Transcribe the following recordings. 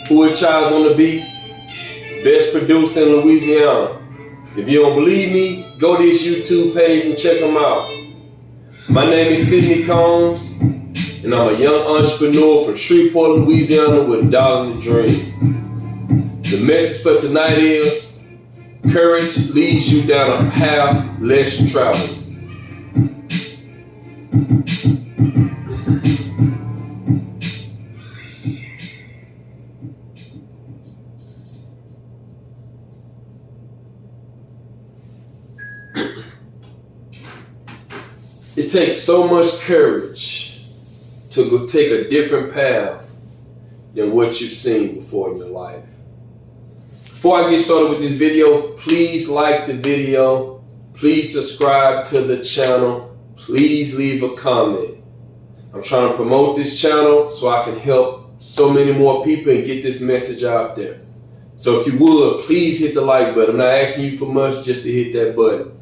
Who is Child's on the beat? Best producer in Louisiana. If you don't believe me, go to his YouTube page and check him out. My name is Sidney Combs, and I'm a young entrepreneur from Shreveport, Louisiana with a dollar and a dream. The message for tonight is, courage leads you down a path less traveled. It takes so much courage to go take a different path than what you've seen before in your life. Before I get started with this video, please like the video. Please subscribe to the channel. Please leave a comment. I'm trying to promote this channel so I can help so many more people and get this message out there. So if you would, please hit the like button. I'm not asking you for much, just to hit that button.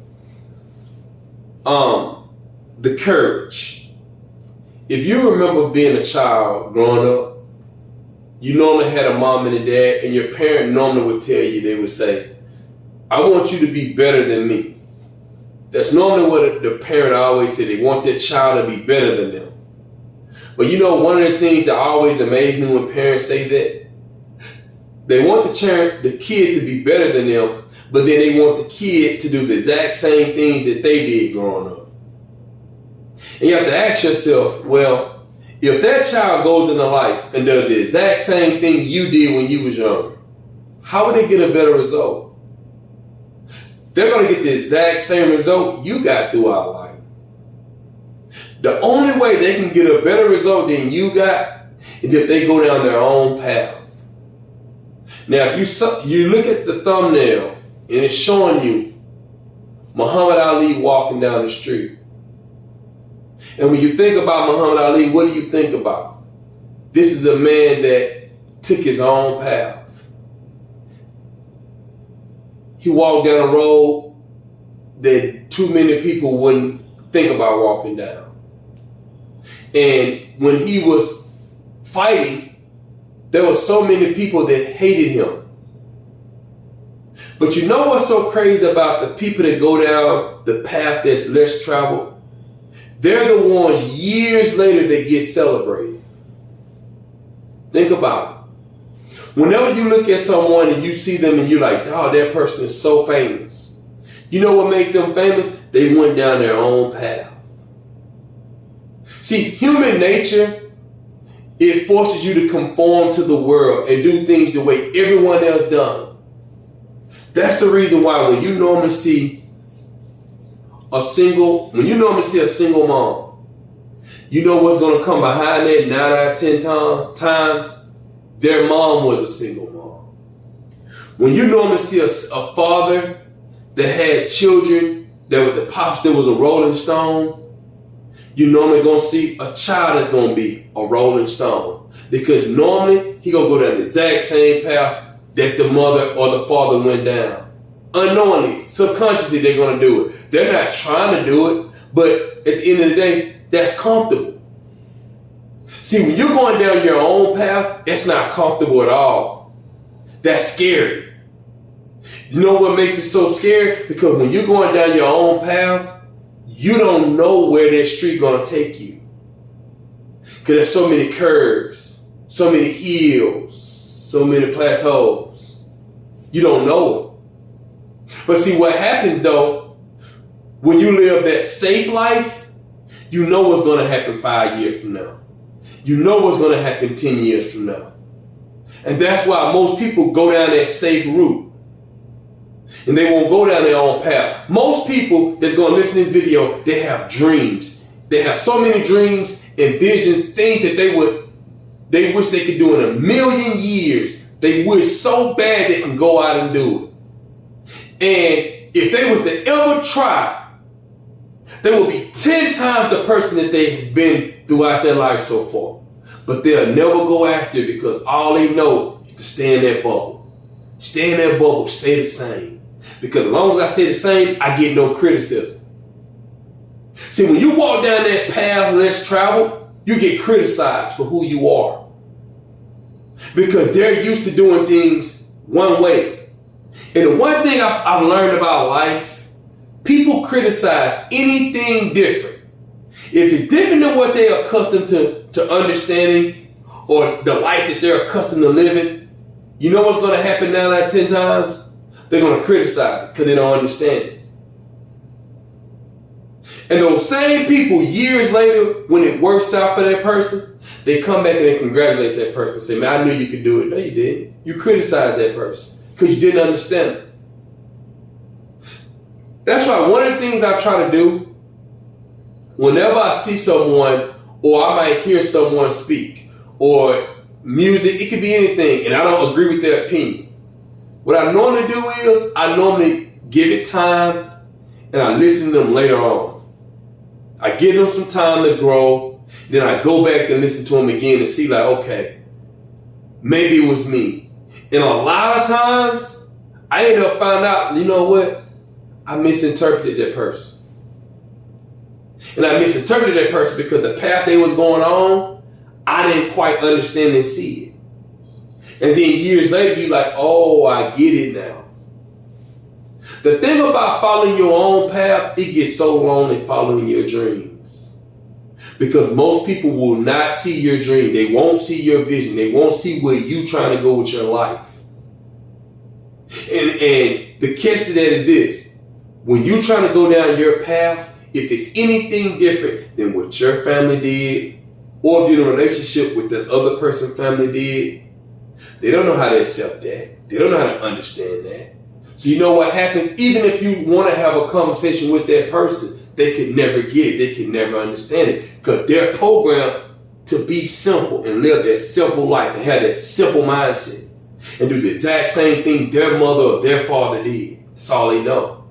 The courage. If you remember being a child growing up, you normally had a mom and a dad, and your parent normally would tell you, they would say, I want you to be better than me. That's normally what the parent always said. They want their child to be better than them. But you know, one of the things that always amazed me when parents say that, they want the kid to be better than them, but then they want the kid to do the exact same thing that they did growing up. And you have to ask yourself, well, if that child goes into life and does the exact same thing you did when you was younger, how would they get a better result? They're going to get the exact same result you got throughout life. The only way they can get a better result than you got is if they go down their own path. Now, if you look at the thumbnail and it's showing you Muhammad Ali walking down the street. And when you think about Muhammad Ali, what do you think about? This is a man that took his own path. He walked down a road that too many people wouldn't think about walking down. And when he was fighting, there were so many people that hated him. But you know what's so crazy about the people that go down the path that's less traveled? They're the ones years later that get celebrated. Think about it. Whenever you look at someone and you see them and you're like, dog, that person is so famous. You know what made them famous? They went down their own path. See, human nature, it forces you to conform to the world and do things the way everyone else does. That's the reason why when you normally see a single mom, you know what's going to come behind that 9 out of 10 times? Their mom was a single mom. When you normally see a father that had children that were the pops that was a rolling stone, you normally going to see a child that's going to be a rolling stone. Because normally he going to go down the exact same path that the mother or the father went down. Unknowingly, subconsciously, they're going to do it. They're not trying to do it, but at the end of the day, that's comfortable. See, when you're going down your own path, it's not comfortable at all. That's scary. You know what makes it so scary? Because when you're going down your own path, you don't know where that street going to take you. Because there's so many curves, so many hills, so many plateaus. You don't know it. But see, what happens though, when you live that safe life, you know what's going to happen 5 years from now. You know what's going to happen 10 years from now. And that's why most people go down that safe route. And they won't go down their own path. Most people that's going to listen to this video, they have dreams. They have so many dreams and visions, things that they wish they could do in a million years. They wish so bad they can go out and do it. And if they was to ever try, they will be 10 times the person that they have been throughout their life so far. But they'll never go after it because all they know is to stay in that bubble. Stay in that bubble, stay the same. Because as long as I stay the same, I get no criticism. See, when you walk down that path less traveled, you get criticized for who you are. Because they're used to doing things one way. And the one thing I've learned about life, people criticize anything different. If it's different than what they're accustomed to understanding or the life that they're accustomed to living, you know what's going to happen 9 out of 10 times? They're going to criticize it because they don't understand it. And those same people, years later, when it works out for that person, they come back and they congratulate that person. Say, man, I knew you could do it. No, you didn't. You criticized that person because you didn't understand it. That's why one of the things I try to do, whenever I see someone or I might hear someone speak or music, it could be anything, and I don't agree with their opinion. What I normally do is I normally give it time and I listen to them later on. I give them some time to grow. Then I go back and listen to them again and see like, okay, maybe it was me. And a lot of times I end up finding out, you know what? I misinterpreted that person. And I misinterpreted that person because the path they was going on, I didn't quite understand and see it. And then years later, you're like, oh, I get it now. The thing about following your own path, it gets so lonely following your dreams. Because most people will not see your dream. They won't see your vision. They won't see where you're trying to go with your life. And the catch to that is this. When you're trying to go down your path, if it's anything different than what your family did, or if you're in a relationship with the other person's family did, they don't know how to accept that. They don't know how to understand that. So you know what happens? Even if you want to have a conversation with that person, they could never get it. They could never understand it. Because they're programmed to be simple and live that simple life and have that simple mindset and do the exact same thing their mother or their father did. That's all they know.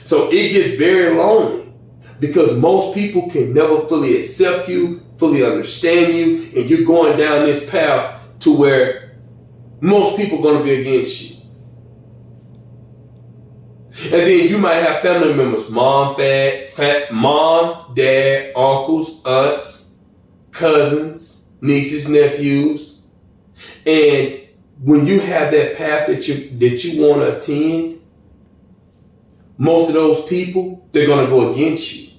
So it gets very lonely because most people can never fully accept you, fully understand you, and you're going down this path to where most people are going to be against you. And then you might have family members, mom, dad, uncles, aunts, cousins, nieces, nephews. And when you have that path that you want to attend, most of those people, they're going to go against you.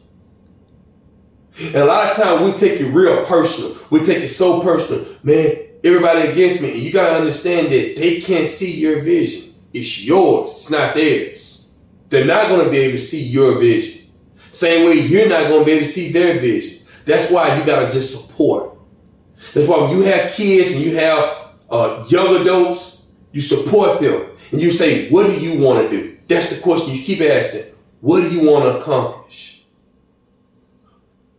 And a lot of times we take it real personal. We take it so personal. Man, everybody against me. And you got to understand that they can't see your vision. It's yours. It's not theirs. They're not going to be able to see your vision. Same way you're not going to be able to see their vision. That's why you got to just support. That's why when you have kids and you have young adults, you support them. And you say, what do you want to do? That's the question you keep asking. What do you want to accomplish?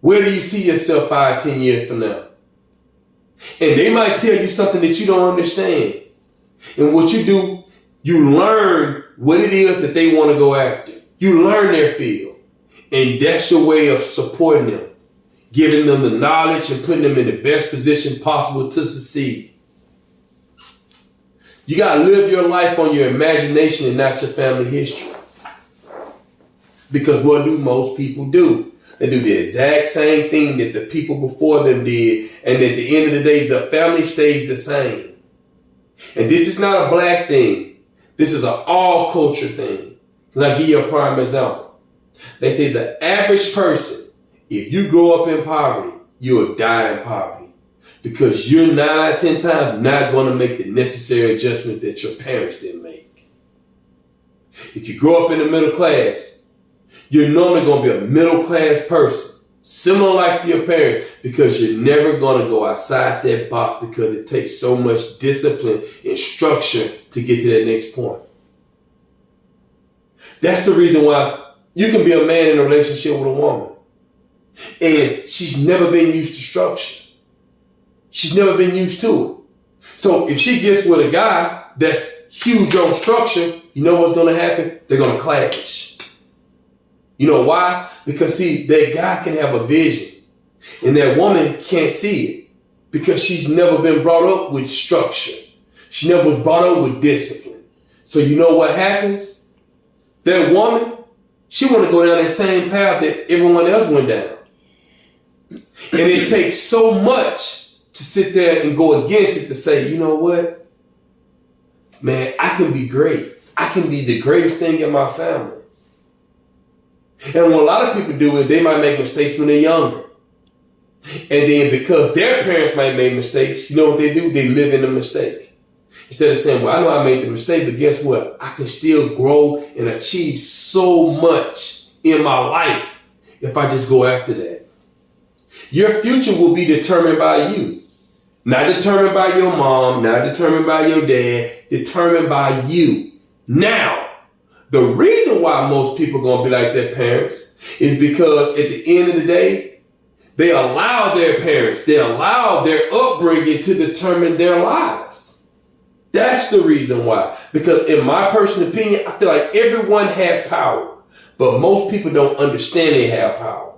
Where do you see yourself 5, 10 years from now? And they might tell you something that you don't understand. And what you do, you learn what it is that they want to go after. You learn their field. And that's your way of supporting them. Giving them the knowledge and putting them in the best position possible to succeed. You got to live your life on your imagination and not your family history. Because what do most people do? They do the exact same thing that the people before them did. And at the end of the day, the family stays the same. And this is not a black thing. This is an all culture thing. And I'll give you a prime example. They say the average person, if you grow up in poverty, you'll die in poverty. Because you're 9 out of 10 times not going to make the necessary adjustment that your parents didn't make. If you grow up in the middle class, you're normally going to be a middle class person, similar like to your parents, because you're never going to go outside that box because it takes so much discipline and structure to get to that next point. That's the reason why you can be a man in a relationship with a woman and she's never been used to structure. She's never been used to it. So if she gets with a guy that's huge on structure, you know what's going to happen? They're going to clash. You know why? Because see, that guy can have a vision and that woman can't see it because she's never been brought up with structure. She never was brought up with discipline. So you know what happens? That woman, she want to go down that same path that everyone else went down. And it takes so much to sit there and go against it to say, you know what? Man, I can be great. I can be the greatest thing in my family. And what a lot of people do is they might make mistakes when they're younger. And then because their parents might make mistakes, you know what they do? They live in the mistake. Instead of saying, well, I know I made the mistake, but guess what? I can still grow and achieve so much in my life if I just go after that. Your future will be determined by you. Not determined by your mom, not determined by your dad, determined by you. Now, the reason why most people are going to be like their parents is because at the end of the day, they allow their parents, they allow their upbringing to determine their lives. That's the reason why. Because in my personal opinion, I feel like everyone has power, but most people don't understand they have power.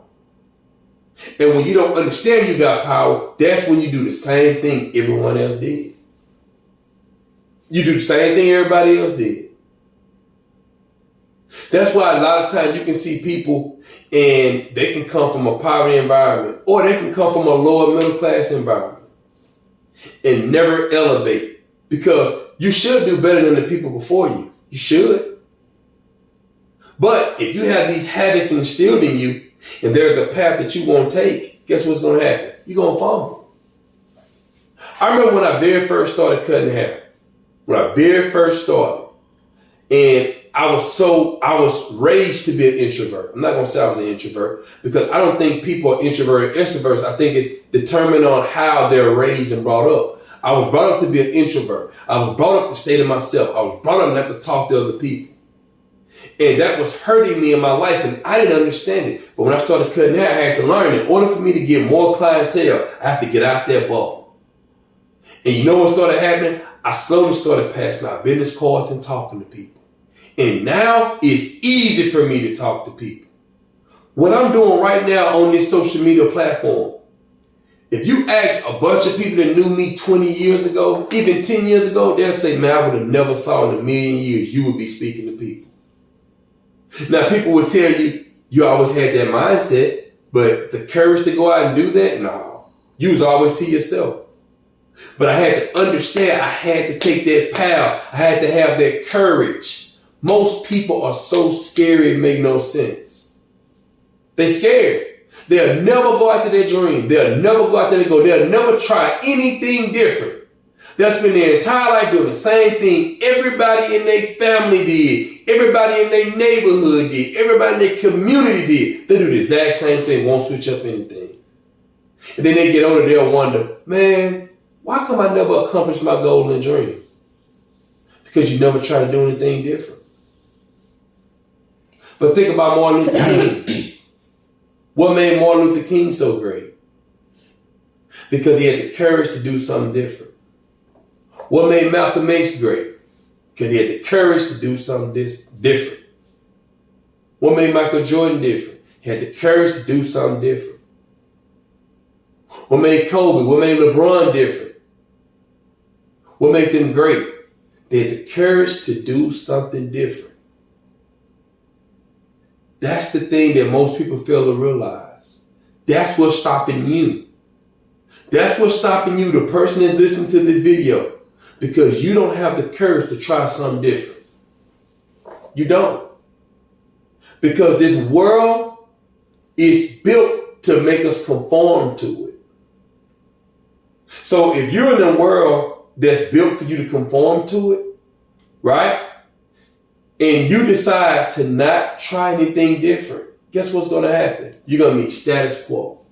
And when you don't understand you got power, that's when you do the same thing everyone else did. You do the same thing everybody else did. That's why a lot of times you can see people and they can come from a poverty environment or they can come from a lower middle class environment and never elevate, because you should do better than the people before you. You should. But if you have these habits instilled in you and there's a path that you won't take, guess what's going to happen? You're going to fumble. I remember when I very first started cutting hair. When I very first started, and I was raised to be an introvert. I'm not going to say I was an introvert because I don't think people are introverted extroverts. I think it's determined on how they're raised and brought up. I was brought up to be an introvert. I was brought up to stay to myself. I was brought up not to talk to other people. And that was hurting me in my life, and I didn't understand it. But when I started cutting hair, I had to learn in order for me to get more clientele, I have to get out that bubble. And you know what started happening? I slowly started passing out business cards and talking to people. And now it's easy for me to talk to people. What I'm doing right now on this social media platform, if you ask a bunch of people that knew me 20 years ago, even 10 years ago, they'll say, man, I would have never saw in a million years you would be speaking to people. Now, people would tell you, you always had that mindset, but the courage to go out and do that, no. You was always to yourself. But I had to understand, I had to take that path. I had to have that courage. Most people are so scary it make no sense. They scared. They'll never go after their dream. They'll never go after their goal. They'll never try anything different. They'll spend their entire life doing the same thing everybody in their family did. Everybody in their neighborhood did. Everybody in their community did. They do the exact same thing, won't switch up anything. And then they get older, they'll wonder, man, why come I never accomplish my goal and dream? Because you never try to do anything different. But think about Martin Luther King. What made Martin Luther King so great? Because he had the courage to do something different. What made Malcolm X great? Because he had the courage to do something different. What made Michael Jordan different? He had the courage to do something different. What made Kobe? What made LeBron different? What made them great? They had the courage to do something different. That's the thing that most people fail to realize. That's what's stopping you. That's what's stopping you, the person that's listening to this video. Because you don't have the courage to try something different. You don't. Because this world is built to make us conform to it. So if you're in a world that's built for you to conform to it, right? And you decide to not try anything different, guess what's going to happen? You're going to meet status quo.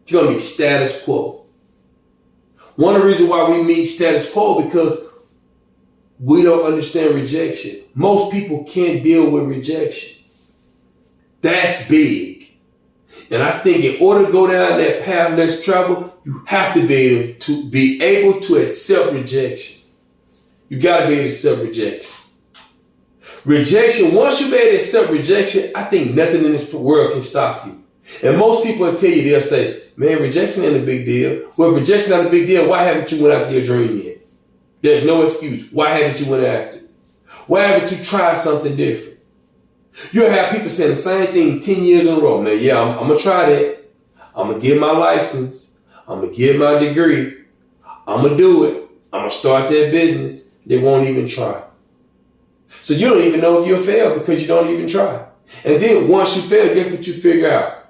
You're going to meet status quo. One of the reasons why we meet status quo because we don't understand rejection. Most people can't deal with rejection. That's big. And I think in order to go down that path less travel, you have to be able to accept rejection. You got to be able to accept rejection. Rejection, once you be able to accept rejection, I think nothing in this world can stop you. And most people will tell you, they'll say, man, rejection ain't a big deal. Well, if rejection not a big deal, why haven't you went after your dream yet? There's no excuse. Why haven't you went after it? Why haven't you tried something different? You'll have people saying the same thing 10 years in a row. Man, yeah, I'm going to try that. I'm going to get my license. I'm going to get my degree. I'm going to do it. I'm going to start that business. They won't even try. So you don't even know if you'll fail because you don't even try. And then once you fail, guess what you figure out?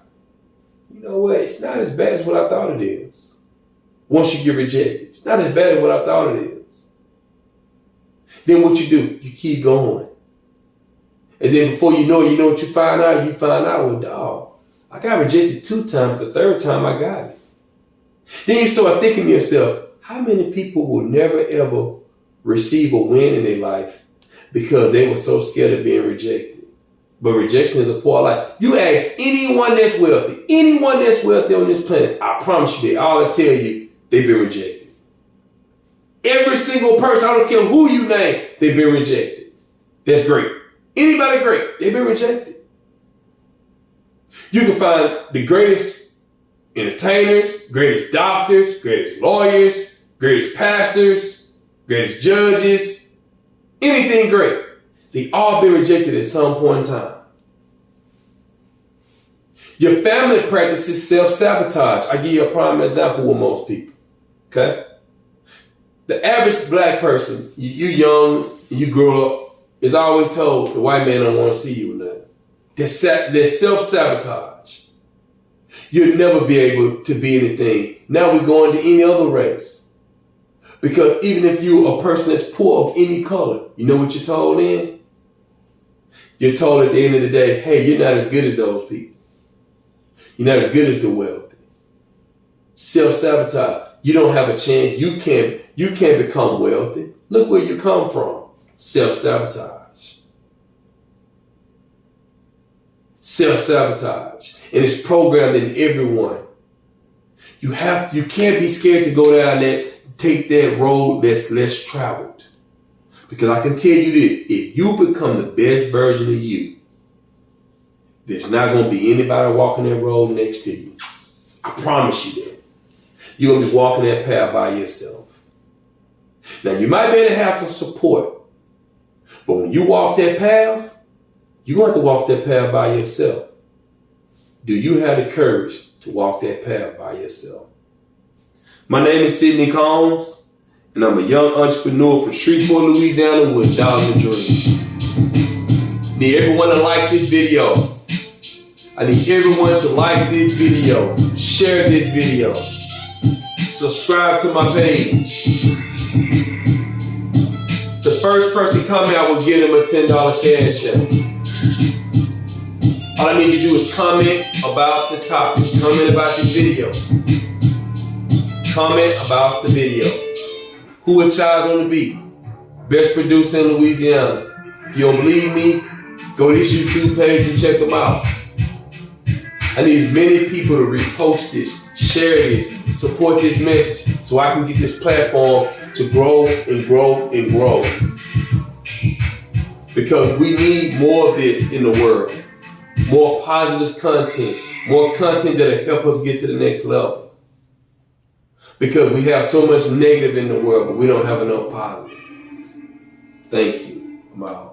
You know what? It's not as bad as what I thought it is. Once you get rejected, it's not as bad as what I thought it is. Then what you do? You keep going. And then before you know it, you know what you find out? You find out, well, dog, I got rejected 2 times. The 3rd time I got it. Then you start thinking to yourself, how many people will never ever receive a win in their life because they were so scared of being rejected? But rejection is a part of life. You ask anyone that's wealthy on this planet, I promise you, they all will tell you they've been rejected. Every single person, I don't care who you name, they've been rejected. That's great. Anybody great, they've been rejected. You can find the greatest entertainers, greatest doctors, greatest lawyers, greatest pastors, greatest judges, anything great. They all been rejected at some point in time. Your family practices self-sabotage. I give you a prime example with most people. Okay? The average black person, you young, you grow up, is always told the white man don't want to see you or nothing. They're self-sabotage. You'll never be able to be anything. Now we go into any other race. Because even if you're a person that's poor of any color, you know what you're told then? You're told at the end of the day, hey, you're not as good as those people. You're not as good as the wealthy. Self-sabotage. You don't have a chance. You can't become wealthy. Look where you come from. Self-sabotage. Self-sabotage. And it's programmed in everyone. You can't be scared to go down that, take that road that's less traveled. Because I can tell you this, if you become the best version of you, there's not going to be anybody walking that road next to you. I promise you that. You're going to be walking that path by yourself. Now, you might be able to have some support, but when you walk that path, you're going to have to walk that path by yourself. Do you have the courage to walk that path by yourself? My name is Sidney Combs. And I'm a young entrepreneur from Shreveport, Louisiana with $1 dream. Need everyone to like this video. I need everyone to like this video. Share this video. Subscribe to my page. The first person comment, I will give them a $10 cash app. All I need you to do is comment about the topic. Comment about the video. Comment about the video. Who a Child's on the beat? Best producer in Louisiana. If you don't believe me, go to this YouTube page and check them out. I need as many people to repost this, share this, support this message so I can get this platform to grow and grow and grow. Because we need more of this in the world. More positive content. More content that'll help us get to the next level. Because we have so much negative in the world, but we don't have enough positive. Thank you. I'm out.